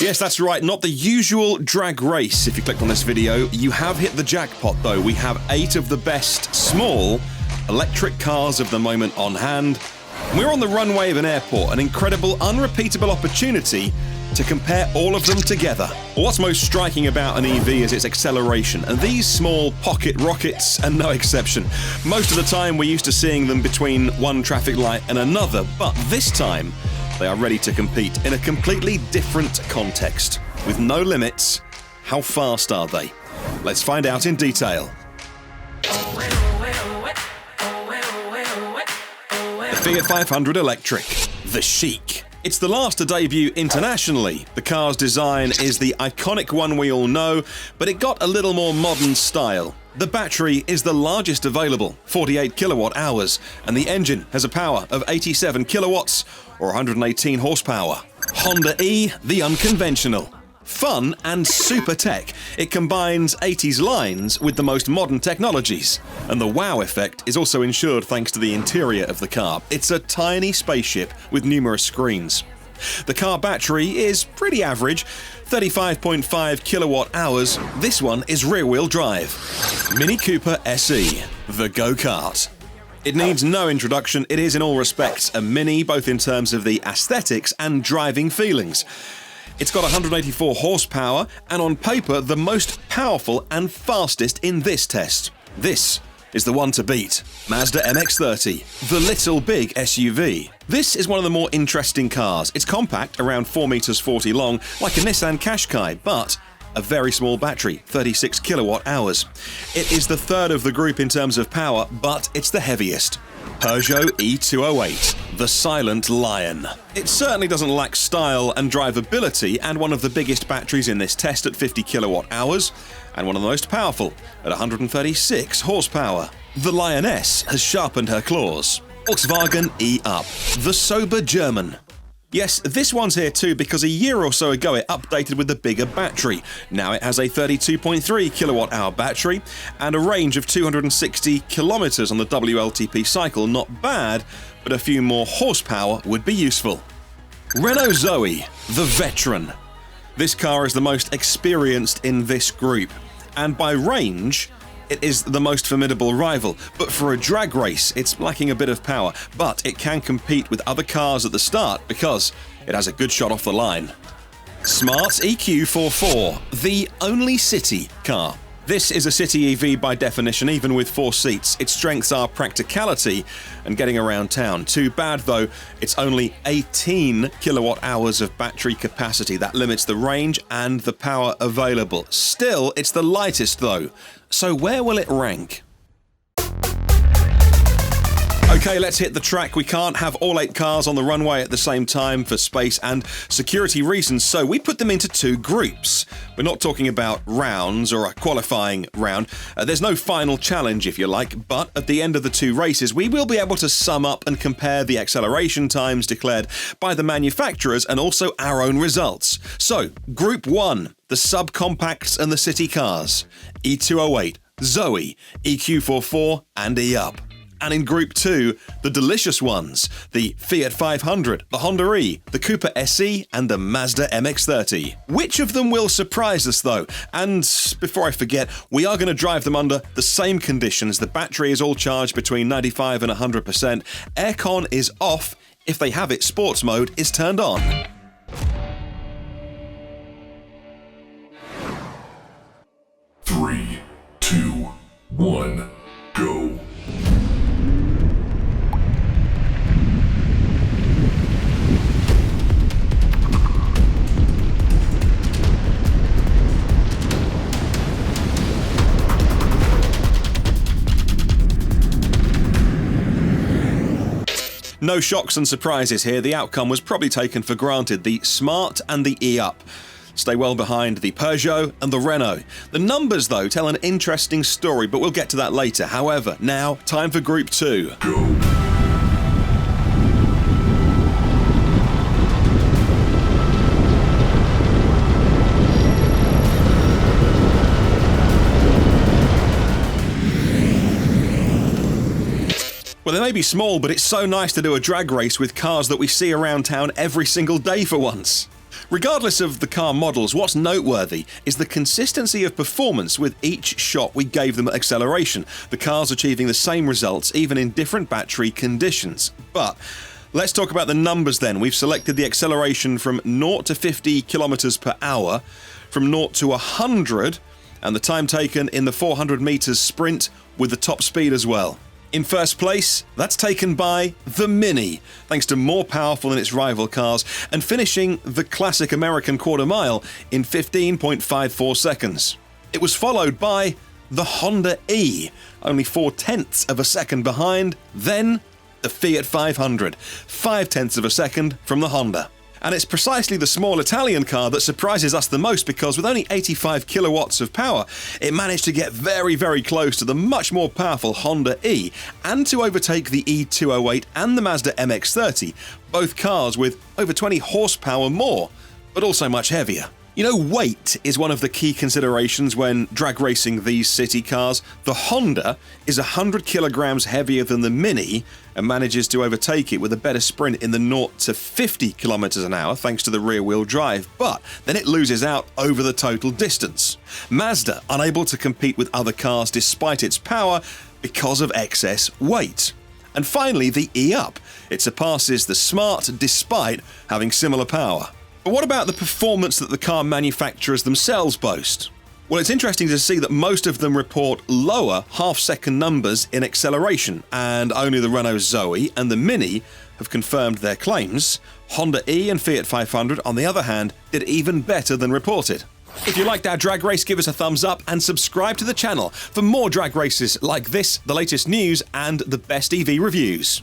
Yes, that's right, not the usual drag race. If you clicked on this video, you have hit the jackpot though. We have 8 of the best small electric cars of the moment on hand. We're on the runway of an airport, an incredible, unrepeatable opportunity to compare all of them together. What's most striking about an EV is its acceleration, and these small pocket rockets are no exception. Most of the time we're used to seeing them between one traffic light and another, but this time they are ready to compete in a completely different context. With no limits, how fast are they? Let's find out in detail. The Fiat 500 Electric, the Chic. It's the last to debut internationally. The car's design is the iconic one we all know, but it got a little more modern style. The battery is the largest available, 48 kilowatt hours, and the engine has a power of 87 kilowatts or 118 horsepower. Honda E, the unconventional. Fun and super tech. It combines 80s lines with the most modern technologies. And the wow effect is also ensured thanks to the interior of the car. It's a tiny spaceship with numerous screens. The car battery is pretty average, 35.5 kilowatt hours. This one is rear-wheel drive. Mini Cooper SE, the go-kart. It needs no introduction. It is in all respects a Mini, both in terms of the aesthetics and driving feelings. It's got 184 horsepower and on paper the most powerful and fastest in this test. This is the one to beat. Mazda MX-30, the little big SUV. This is one of the more interesting cars. It's compact, around 4 meters 40 long, like a Nissan Qashqai, but a very small battery, 36 kilowatt hours. It is the third of the group in terms of power, but it's the heaviest. Peugeot E208, the silent lion. It certainly doesn't lack style and drivability, and one of the biggest batteries in this test at 50 kilowatt hours, and one of the most powerful at 136 horsepower. The lioness has sharpened her claws. Volkswagen E-Up, the sober German. Yes, this one's here too because a year or so ago it updated with a bigger battery. Now it has a 32.3 kilowatt hour battery and a range of 260 kilometers on the WLTP cycle. Not bad, but a few more horsepower would be useful. Renault Zoe, the veteran. This car is the most experienced in this group, and by range, it is the most formidable rival, but for a drag race, it's lacking a bit of power, but it can compete with other cars at the start because it has a good shot off the line. Smart EQ forfour, the only city car. This is a city EV by definition, even with 4 seats. Its strengths are practicality and getting around town. Too bad though, it's only 18 kilowatt hours of battery capacity. That limits the range and the power available. Still, it's the lightest though. So where will it rank? Okay, let's hit the track. We can't have all 8 cars on the runway at the same time for space and security reasons, so we put them into 2 groups. We're not talking about rounds or a qualifying round. There's no final challenge, if you like, but at the end of the 2 races, we will be able to sum up and compare the acceleration times declared by the manufacturers and also our own results. So, Group 1, the subcompacts and the city cars. E208, Zoe, EQ44 and E-Up. And in Group 2, the delicious ones, the Fiat 500, the Honda E, the Cooper SE and the Mazda MX-30. Which of them will surprise us though? And before I forget, we are going to drive them under the same conditions. The battery is all charged between 95 and 100%. Aircon is off. If they have it, sports mode is turned on. Three, two, one, go. No shocks and surprises here. The outcome was probably taken for granted. The Smart and the E-Up stay well behind the Peugeot and the Renault. The numbers, though, tell an interesting story, but we'll get to that later. However, now, time for Group 2. Go. Well, they may be small, but it's so nice to do a drag race with cars that we see around town every single day for once. Regardless of the car models, what's noteworthy is the consistency of performance with each shot we gave them at acceleration, the cars achieving the same results even in different battery conditions. But let's talk about the numbers then. We've selected the acceleration from 0 to 50 kilometers per hour, from 0 to 100, and the time taken in the 400 meters sprint with the top speed as well. In first place, that's taken by the Mini, thanks to more powerful than its rival cars, and finishing the classic American quarter mile in 15.54 seconds. It was followed by the Honda E, only 0.4 of a second behind, then the Fiat 500, 0.5 of a second from the Honda. And it's precisely the small Italian car that surprises us the most, because with only 85 kilowatts of power, it managed to get very, very close to the much more powerful Honda E and to overtake the E208 and the Mazda MX-30, both cars with over 20 horsepower more, but also much heavier. You know, weight is one of the key considerations when drag racing these city cars. The Honda is 100 kilograms heavier than the Mini and manages to overtake it with a better sprint in the 0 to 50 kilometers an hour thanks to the rear-wheel drive, but then it loses out over the total distance. Mazda unable to compete with other cars despite its power because of excess weight. And finally, the E-Up. It surpasses the Smart despite having similar power. But what about the performance that the car manufacturers themselves boast? Well, it's interesting to see that most of them report lower half-second numbers in acceleration, and only the Renault Zoe and the Mini have confirmed their claims. Honda E and Fiat 500, on the other hand, did even better than reported. If you liked our drag race, give us a thumbs up and subscribe to the channel for more drag races like this, the latest news, and the best EV reviews.